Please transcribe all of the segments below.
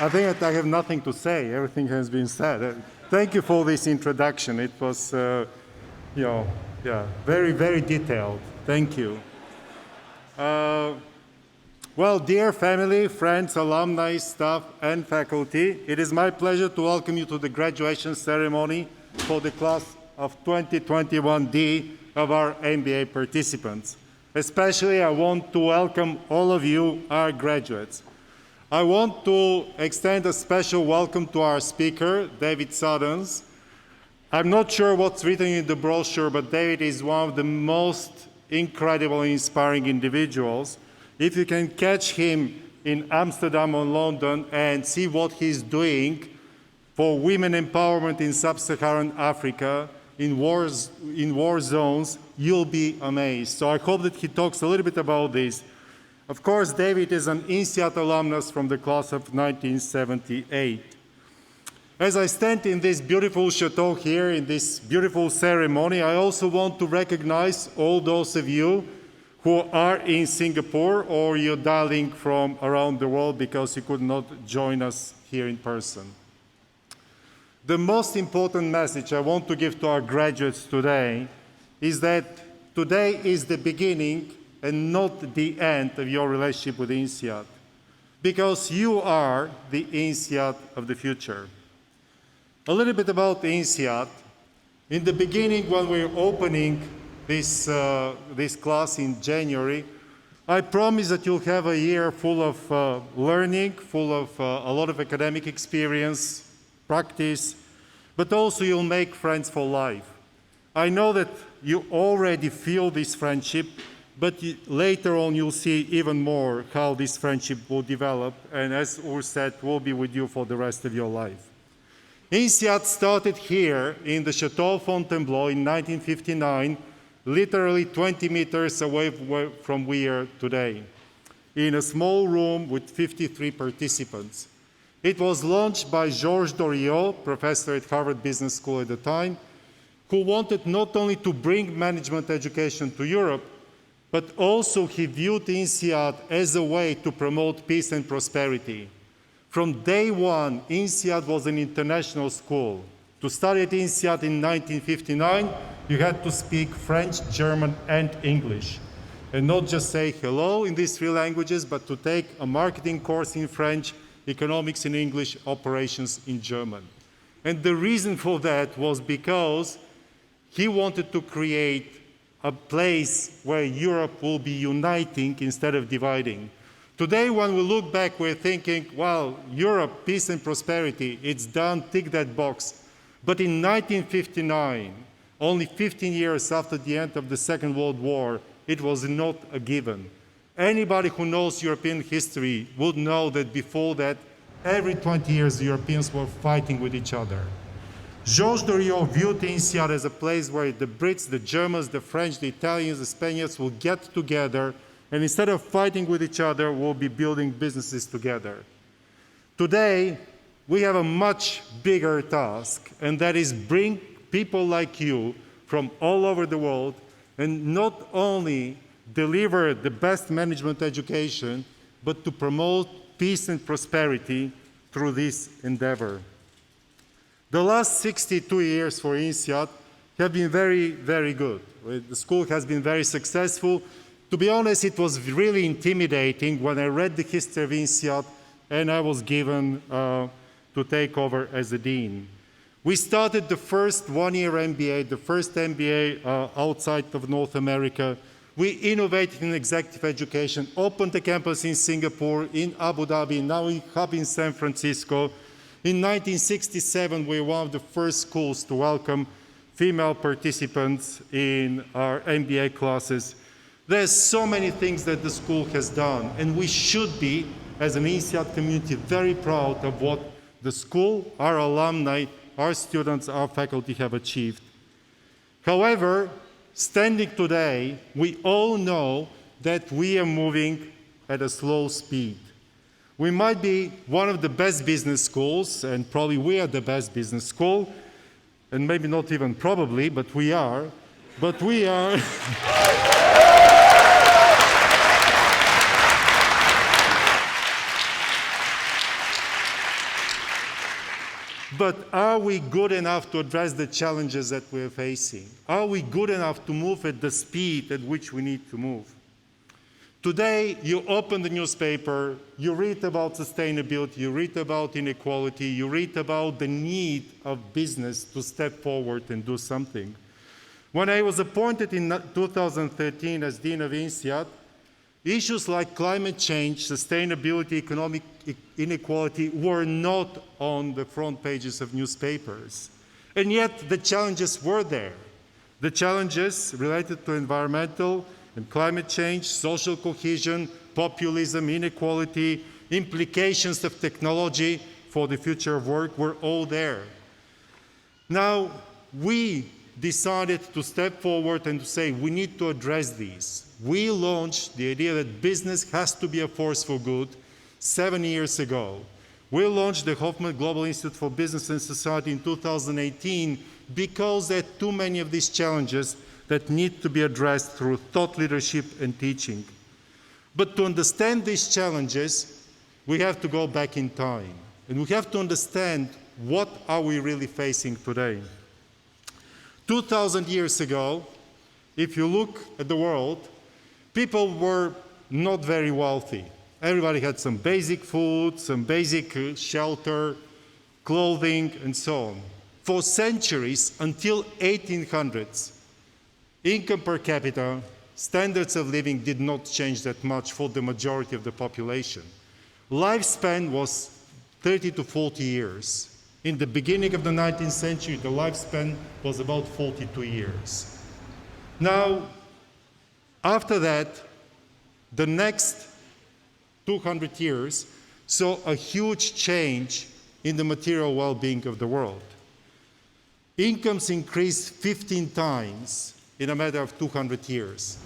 I think that I have nothing to say. Everything has been said. Thank you for this introduction. It was, very, very detailed. Thank you. Well, dear family, friends, alumni, staff, and faculty, it is my pleasure to welcome you to the graduation ceremony for the class of 2021D of our MBA participants. Especially, I want to welcome all of you, our graduates. I want to extend a special welcome to our speaker, David Suttons. I'm not sure what's written in the brochure, but David is one of the most incredible and inspiring individuals. If you can catch him in Amsterdam or London and see what he's doing for women empowerment in sub-Saharan Africa, in war zones, you'll be amazed. So I hope that he talks a little bit about this. Of course, David is an INSEAD alumnus from the class of 1978. As I stand in this beautiful chateau here, in this beautiful ceremony, I also want to recognize all those of you who are in Singapore or you're dialing from around the world because you could not join us here in person. The most important message I want to give to our graduates today is that today is the beginning and not the end of your relationship with INSEAD, because you are the INSEAD of the future. A little bit about INSEAD. In the beginning, when we were opening this class in January, I promise that you'll have a year full of learning, full of a lot of academic experience, practice, but also you'll make friends for life. I know that you already feel this friendship, but later on you'll see even more how this friendship will develop, and as Urs said, will be with you for the rest of your life. INSEAD started here in the Chateau Fontainebleau in 1959, literally 20 meters away from where we are today, in a small room with 53 participants. It was launched by Georges Doriot, professor at Harvard Business School at the time, who wanted not only to bring management education to Europe, but also he viewed INSEAD as a way to promote peace and prosperity. From day one, INSEAD was an international school. To study at INSEAD in 1959, you had to speak French, German, and English. And not just say hello in these three languages, but to take a marketing course in French, economics in English, operations in German. And the reason for that was because he wanted to create a place where Europe will be uniting instead of dividing. Today, when we look back, we're thinking, well, Europe, peace and prosperity, it's done, tick that box. But in 1959, only 15 years after the end of the Second World War, it was not a given. Anybody who knows European history would know that before that, every 20 years, the Europeans were fighting with each other. Georges Doriot viewed INSEAD as a place where the Brits, the Germans, the French, the Italians, the Spaniards will get together, and instead of fighting with each other, we'll be building businesses together. Today, we have a much bigger task, and that is bring people like you from all over the world and not only deliver the best management education, but to promote peace and prosperity through this endeavor. The last 62 years for INSEAD have been very, very good. The school has been very successful. To be honest, it was really intimidating when I read the history of INSEAD and I was given to take over as a dean. We started the first one-year MBA, the first MBA outside of North America. We innovated in executive education, opened a campus in Singapore, in Abu Dhabi, now we hub in San Francisco. In 1967, we were one of the first schools to welcome female participants in our MBA classes. There's so many things that the school has done, and we should be, as an INSEAD community, very proud of what the school, our alumni, our students, our faculty have achieved. However, standing today, we all know that we are moving at a slow speed. We might be one of the best business schools, and probably we are the best business school, and maybe not even probably, but we are. But we are. But are we good enough to address the challenges that we're facing? Are we good enough to move at the speed at which we need to move? Today, you open the newspaper, you read about sustainability, you read about inequality, you read about the need of business to step forward and do something. When I was appointed in 2013 as Dean of Insead, issues like climate change, sustainability, economic inequality were not on the front pages of newspapers. And yet the challenges were there. The challenges related to environmental and climate change, social cohesion, populism, inequality, implications of technology for the future of work were all there. Now, we decided to step forward and to say we need to address these. We launched the idea that business has to be a force for good 7 years ago. We launched the Hoffman Global Institute for Business and Society in 2018 because there are too many of these challenges that need to be addressed through thought leadership and teaching. But to understand these challenges, we have to go back in time. And we have to understand what are we really facing today. 2,000 years ago, if you look at the world, people were not very wealthy. Everybody had some basic food, some basic shelter, clothing, and so on. For centuries, until 1800s, income per capita, standards of living did not change that much for the majority of the population. Lifespan was 30 to 40 years. In the beginning of the 19th century, the lifespan was about 42 years. Now, after that, the next 200 years saw a huge change in the material well-being of the world. Incomes increased 15 times in a matter of 200 years.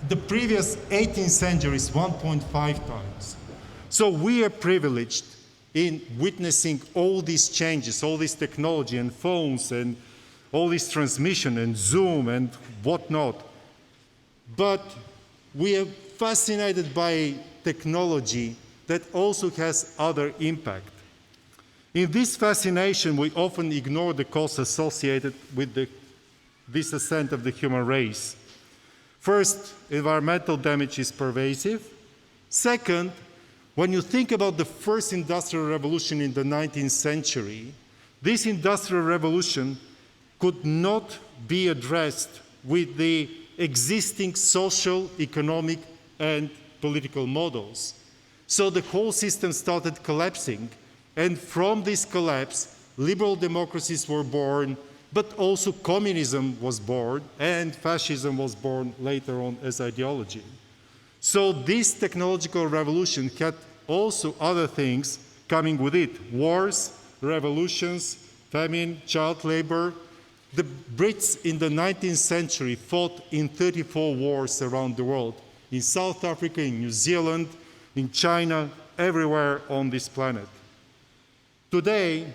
The previous 18 centuries, 1.5 times. So we are privileged in witnessing all these changes, all this technology and phones and all this transmission and Zoom and whatnot. But we are fascinated by technology that also has other impact. In this fascination, we often ignore the costs associated with this ascent of the human race. First, environmental damage is pervasive. Second, when you think about the first industrial revolution in the 19th century, this industrial revolution could not be addressed with the existing social, economic, and political models. So the whole system started collapsing, and from this collapse, liberal democracies were born, but also communism was born, and fascism was born later on as ideology. So this technological revolution had also other things coming with it: wars, revolutions, famine, child labor. The Brits in the 19th century fought in 34 wars around the world, in South Africa, in New Zealand, in China, everywhere on this planet. Today,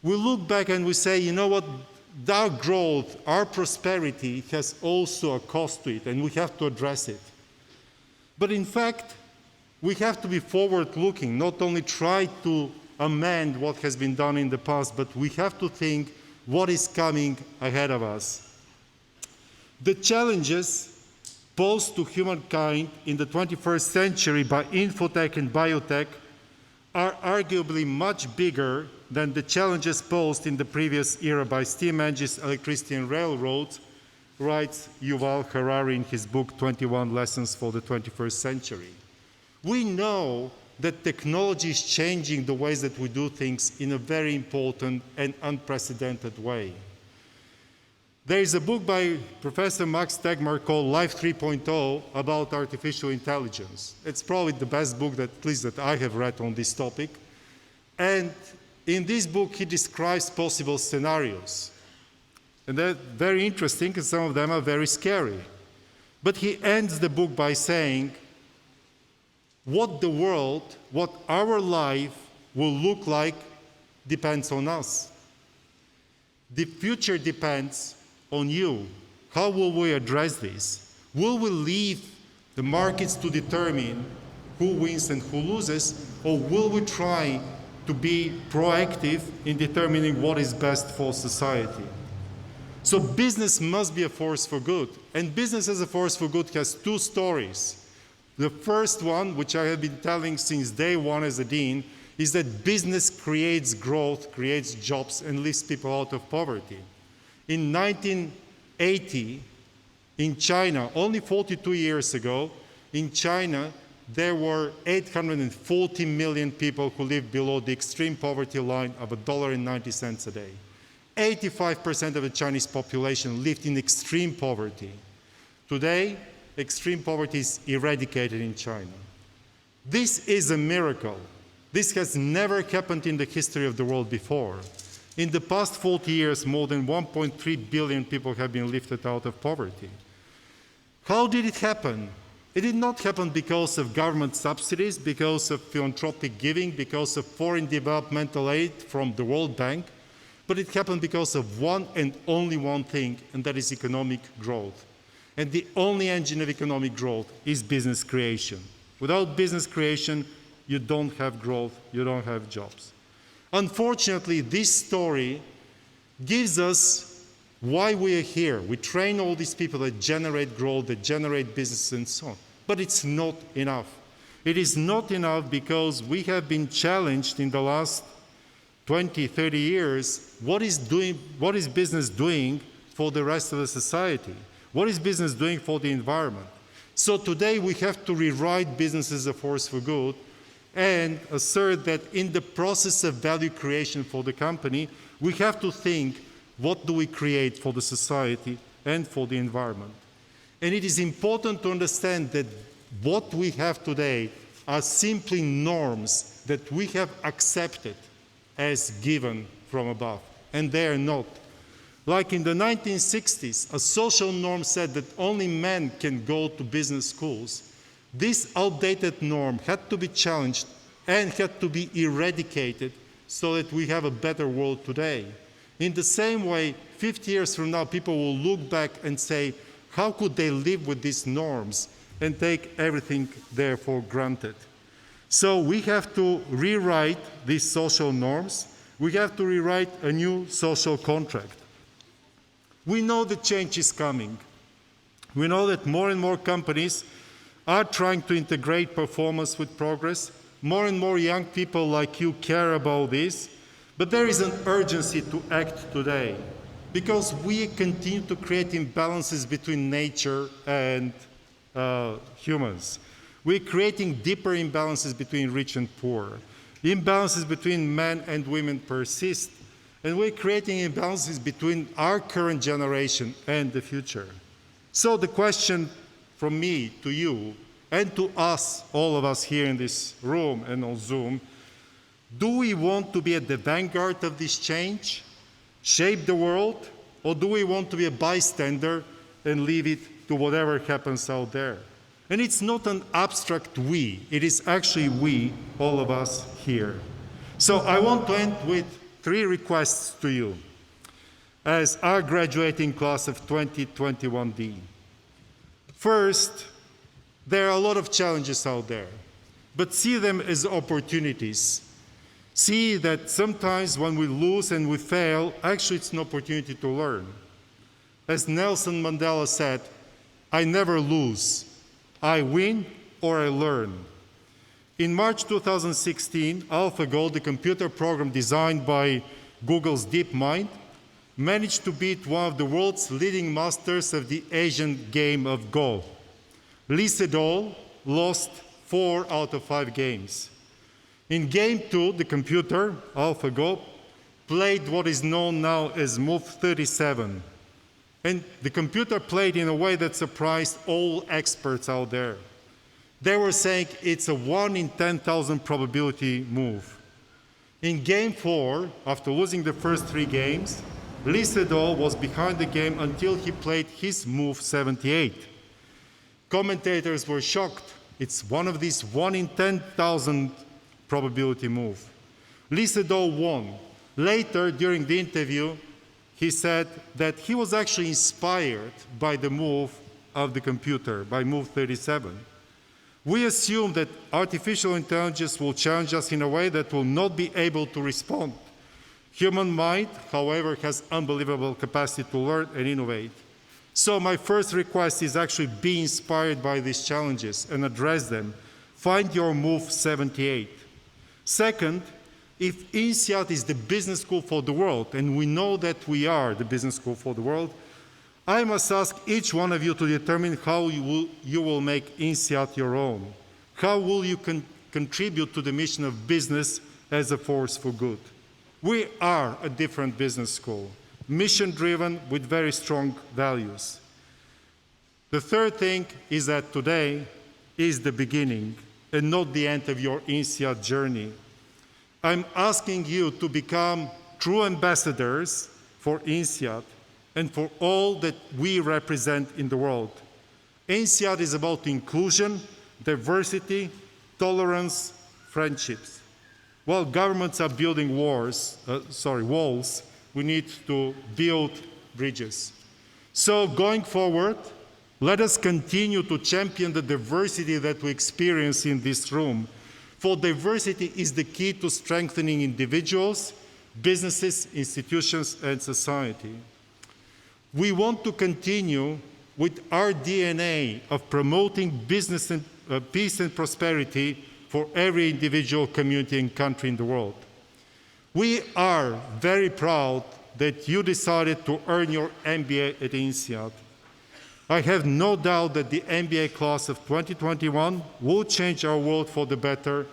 we look back and we say, you know what, our growth, our prosperity has also a cost to it, and we have to address it. But in fact, we have to be forward-looking, not only try to amend what has been done in the past, but we have to think what is coming ahead of us. The challenges posed to humankind in the 21st century by infotech and biotech are arguably much bigger than the challenges posed in the previous era by steam engines, electricity, and railroads, writes Yuval Harari in his book, 21 Lessons for the 21st Century. We know that technology is changing the ways that we do things in a very important and unprecedented way. There is a book by Professor Max Tegmark called Life 3.0 about artificial intelligence. It's probably the best book that I have read on this topic. And in this book, he describes possible scenarios. And they're very interesting, and some of them are very scary. But he ends the book by saying, what the world, what our life will look like depends on us. The future depends on you. How will we address this? Will we leave the markets to determine who wins and who loses, or will we try to be proactive in determining what is best for society. So business must be a force for good. And business as a force for good has two stories. The first one, which I have been telling since day one as a dean, is that business creates growth, creates jobs, and lifts people out of poverty. In 1980, in China, only 42 years ago, in China, there were 840 million people who lived below the extreme poverty line of $1.90 a day. 85% of the Chinese population lived in extreme poverty. Today, extreme poverty is eradicated in China. This is a miracle. This has never happened in the history of the world before. In the past 40 years, more than 1.3 billion people have been lifted out of poverty. How did it happen? It did not happen because of government subsidies, because of philanthropic giving, because of foreign developmental aid from the World Bank, but it happened because of one and only one thing, and that is economic growth. And the only engine of economic growth is business creation. Without business creation, you don't have growth, you don't have jobs. Unfortunately, this story gives us why we are here. We train all these people that generate growth, that generate business and so on. But it's not enough. It is not enough because we have been challenged in the last 20, 30 years. What is business doing for the rest of the society? What is business doing for the environment? So today we have to rewrite business as a force for good and assert that in the process of value creation for the company, we have to think, what do we create for the society and for the environment? And it is important to understand that what we have today are simply norms that we have accepted as given from above, and they are not. Like in the 1960s, a social norm said that only men can go to business schools. This outdated norm had to be challenged and had to be eradicated so that we have a better world today. In the same way, 50 years from now, people will look back and say, how could they live with these norms and take everything there for granted? So we have to rewrite these social norms. We have to rewrite a new social contract. We know that change is coming. We know that more and more companies are trying to integrate performance with progress. More and more young people like you care about this. But there is an urgency to act today because we continue to create imbalances between nature and humans. We're creating deeper imbalances between rich and poor. Imbalances between men and women persist. And we're creating imbalances between our current generation and the future. So the question from me to you and to us, all of us here in this room and on Zoom, do we want to be at the vanguard of this change, shape the world, or do we want to be a bystander and leave it to whatever happens out there? And it's not an abstract we, it is actually we, all of us here. So I want to end with 3 requests to you as our graduating class of 2021D. First, there are a lot of challenges out there, but see them as opportunities. See that sometimes when we lose and we fail, actually it's an opportunity to learn. As Nelson Mandela said, I never lose. I win or I learn. In March 2016, AlphaGo, the computer program designed by Google's DeepMind, managed to beat one of the world's leading masters of the Asian game of Go. Lee Sedol lost 4 out of 5 games. In Game 2, the computer, AlphaGo, played what is known now as Move 37. And the computer played in a way that surprised all experts out there. They were saying it's a 1 in 10,000 probability move. In Game 4, after losing the first 3 games, Lee Sedol was behind the game until he played his Move 78. Commentators were shocked. It's one of these 1 in 10,000 probability move. Lee Sedol won. Later, during the interview, he said that he was actually inspired by the move of the computer, by Move 37. We assume that artificial intelligence will challenge us in a way that will not be able to respond. Human mind, however, has unbelievable capacity to learn and innovate. So my first request is actually be inspired by these challenges and address them. Find your move 78. Second, if INSEAD is the business school for the world, and we know that we are the business school for the world, I must ask each one of you to determine how you will make INSEAD your own. How will you contribute to the mission of business as a force for good? We are a different business school, mission-driven with very strong values. The third thing is that today is the beginning and not the end of your INSEAD journey. I'm asking you to become true ambassadors for INSEAD and for all that we represent in the world. INSEAD is about inclusion, diversity, tolerance, friendships. While governments are building walls, we need to build bridges. So going forward, let us continue to champion the diversity that we experience in this room. For diversity is the key to strengthening individuals, businesses, institutions, and society. We want to continue with our DNA of promoting business and peace and prosperity for every individual, community, and country in the world. We are very proud that you decided to earn your MBA at INSEAD. I have no doubt that the MBA class of 2021 will change our world for the better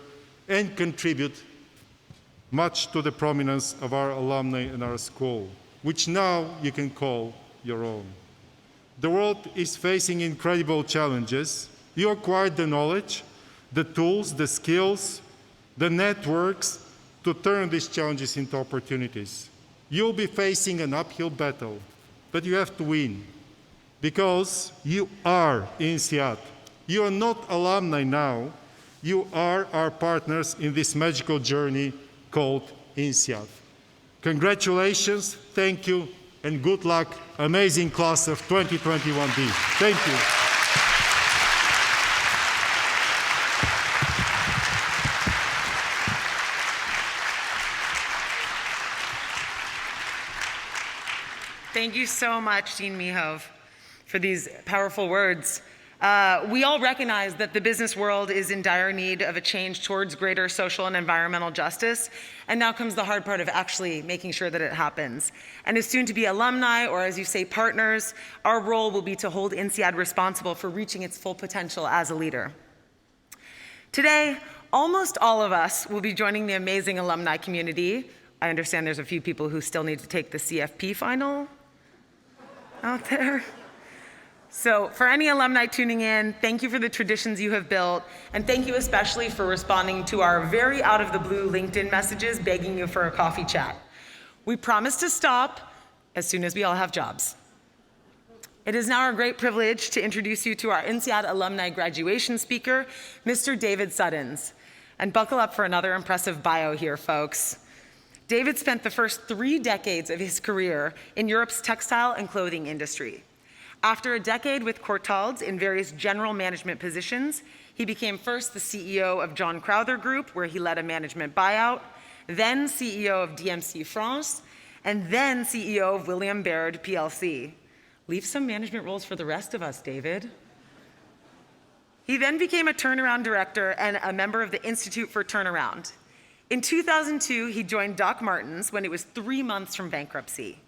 and contribute much to the prominence of our alumni in our school, which now you can call your own. The world is facing incredible challenges. You acquired the knowledge, the tools, the skills, the networks to turn these challenges into opportunities. You'll be facing an uphill battle, but you have to win because you are INSEAD. You are not alumni now. You are our partners in this magical journey called INSEAD. Congratulations, thank you, and good luck, amazing class of 2021D. Thank you. Thank you so much, Dean Mihov, for these powerful words. We all recognize that the business world is in dire need of a change towards greater social and environmental justice, and now comes the hard part of actually making sure that it happens. And as soon to be alumni, or as you say, partners, our role will be to hold INSEAD responsible for reaching its full potential as a leader. Today, almost all of us will be joining the amazing alumni community. I understand there's a few people who still need to take the CFP final out there. So for any alumni tuning in, thank you for the traditions you have built, and thank you especially for responding to our very out-of-the-blue LinkedIn messages begging you for a coffee chat. We promise to stop as soon as we all have jobs. It is now our great privilege to introduce you to our INSEAD alumni graduation speaker, Mr. David Suttons. And buckle up for another impressive bio here, folks. David spent the first 3 decades of his career in Europe's textile and clothing industry. After a decade with Courtaulds in various general management positions, he became first the CEO of John Crowther Group, where he led a management buyout, then CEO of DMC France, and then CEO of William Baird PLC. Leave some management roles for the rest of us, David. He then became a turnaround director and a member of the Institute for Turnaround. In 2002, he joined Doc Martens when it was 3 months from bankruptcy.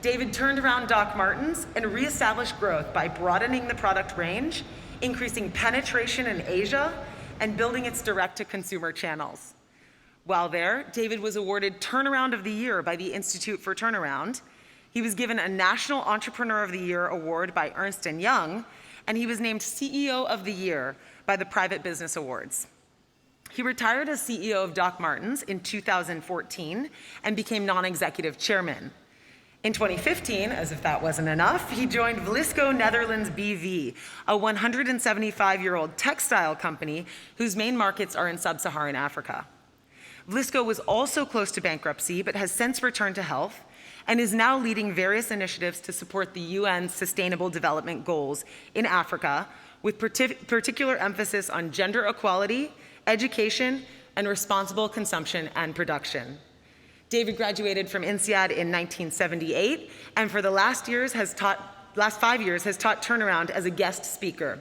David turned around Doc Martens and reestablished growth by broadening the product range, increasing penetration in Asia, and building its direct-to-consumer channels. While there, David was awarded Turnaround of the Year by the Institute for Turnaround. He was given a National Entrepreneur of the Year award by Ernst & Young, and he was named CEO of the Year by the Private Business Awards. He retired as CEO of Doc Martens in 2014 and became non-executive chairman. In 2015, as if that wasn't enough, he joined Vlisco Netherlands BV, a 175-year-old textile company whose main markets are in sub-Saharan Africa. Vlisco was also close to bankruptcy, but has since returned to health and is now leading various initiatives to support the UN's Sustainable Development Goals in Africa, with particular emphasis on gender equality, education, and responsible consumption and production. David graduated from Insead in 1978, and for the last 5 years has taught Turnaround as a guest speaker.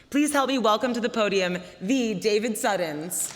Please help me welcome to the podium the David Suttons.